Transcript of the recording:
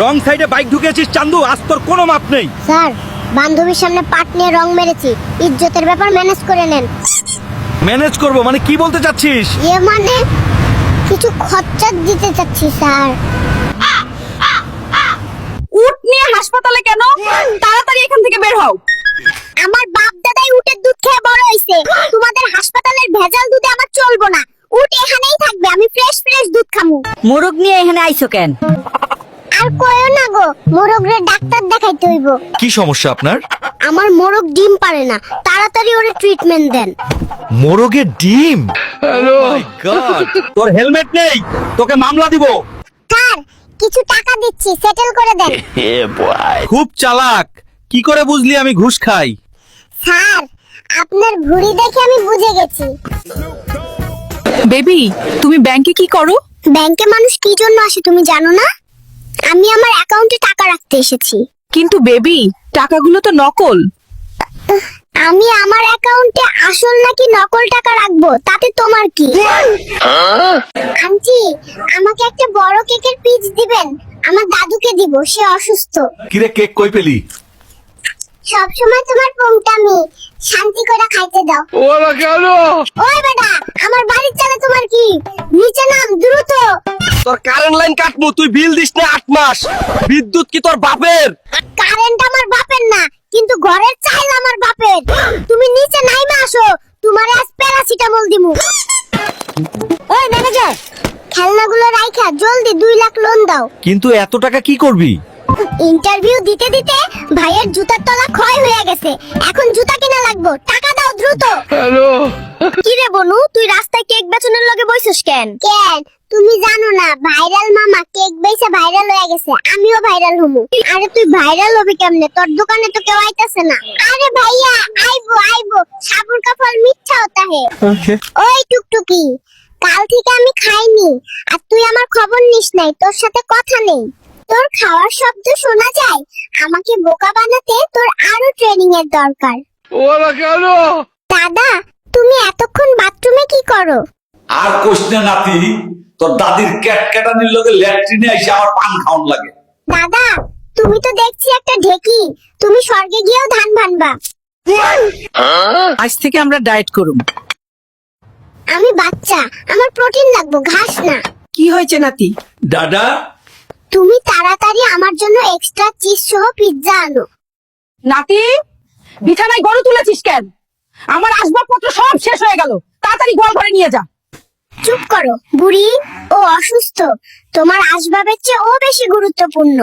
রং সাইডে বাইক ঢুকেছিস চান্দু, আজ তোর কোনো মাপ নেই। স্যার, বান্ধবীর সামনে পাট নিয়ে রং মেরেছি, ইজ্জতের ব্যাপার ম্যানেজ করে নেন। ম্যানেজ করব মানে কি বলতে চাচ্ছিস? মানে কিছু খরচা দিতে চাচ্ছি স্যার। উট নিয়ে হাসপাতালে কেন? তাড়াতাড়ি এখান থেকে বের হও। আমার বাপ দাদাই উটের দুধ খেয়ে বড় হইছে, তোমাদের হাসপাতালের ভেজাল দুধে আমার চলবো না। উট এখানেই থাকবে, আমি ফ্রেশ দুধ খামু। মোরগ নিয়ে এখানে আইছো কেন? আর কইও না গো, মোরগরে ডাক্তার দেখাইতে হইব। কি সমস্যা আপনার? আমার মোরগ ডিম পারে না, তাড়াতাড়ি ওরে ট্রিটমেন্ট দেন। মোরগের ডিম? হ্যালো গড, তোর হেলমেট নেই, তোকে মামলা দিব। স্যার, কিছু টাকা দিচ্ছি, সেটেল করে দেন। খুব চালাক, কি করে বুঝলি আমি ঘুষ খাই? স্যার, আপনার ভুঁড়ি দেখে আমি বুঝে গেছি। বেবি, তুমি ব্যাংকে কি করো? ব্যাংকে মানুষ কি জন্য আসে তুমি জানো না? আমি আমার অ্যাকাউন্টে টাকা রাখতে এসেছি। কিন্তু বেবি, টাকাগুলো তো নকল। আমি আমার অ্যাকাউন্টে আসল নাকি নকল টাকা রাখবো, তাতে তোমার কি? আন্টি, আমাকে একটা বড় কেকের পিস দিবেন, আমার দাদুকে দিব, সে অসুস্থ। কিরে কেক কই পেলি? সব সময় তোমার পোংটামি, শান্তি করে খাইতে দাও। ওরা কেন? ওই বেটা, আমার বাড়ির চালে তোমার কি? নিচে নাম দ্রুত। তোর কারেন্ট লাইন কাটবো, তুই বিল দিস না 8 মাস। বিদ্যুৎ কি তোর বাপের? কারেন্ট আমার বাপের না, কিন্তু ঘরের চাইল আমার বাপের। তুমি নিচে নাইমা আসো, তোমারে আজ প্যারাসিটামল দিমু। ওই ম্যানেজার, খেলনাগুলো রাইখা জলদি 2 লাখ লোন দাও। কিন্তু এত টাকা কি করবি? ইন্টারভিউ দিতে দিতে ভাইয়ের জুতার তলা ক্ষয় হয়ে গেছে, এখন জুতা কিনা লাগবো, টাকা দাও দ্রুত। হ্যালো, কি রে বনু, তুই রাস্তায় কেক বেচনের লগে বইছস কেন? কেন তুমি জানো না, ভাইরাল মামা কেক বেচে ভাইরাল হয়ে গেছে, আমিও ভাইরাল হমু। আরে তুই ভাইরাল হবি কেমনে? তোর দোকানে তো কেউ আইতাছে না। আরে ভাইয়া, আইবো আইবো, সাবুর কা ফল মিঠা হতা হে। ওই টুকটুকি, কাল থেকে আমি খাইনি, আর তুই আমার খবর নিস নাই, তোর সাথে কথা নেই। তোর খাওয়ার শব্দ শোনা যায়, আমাকে বোকা বানাতে তোর আরো ট্রেনিং এর দরকার। ওরা কেন? দাদা, তুমি এতক্ষণ বাথরুমে কি করো? আর কোশ না নাতি, তোর দাদির ক্যাটক্যাটানির লগে ল্যাট্রিনে এসে আমার পান খাওয়ান লাগে। দাদা, তুমি তো দেখছি একটা ঢেকি, তুমি স্বর্গে গিয়েও ধান ভানবা। আজ থেকে আমরা ডায়েট করুম। আমি বাচ্চা, আমার প্রোটিন লাগবে, ঘাস না। কি হয়েছে নাতি? দাদা, তুমি তাড়াতাড়ি আমার জন্য এক্সট্রা চিজ সহ পিৎজা আনো। নাতি, বিছানায় গরু তুলেছিস কেন? আমার আসবাবপত্র সব শেষ হয়ে গেল, তাড়াতাড়ি গোয়াল ঘরে নিয়ে যা। চুপ করো বুড়ি, ও অসুস্থ, তোমার আসবাবের চেয়ে ও বেশি গুরুত্বপূর্ণ।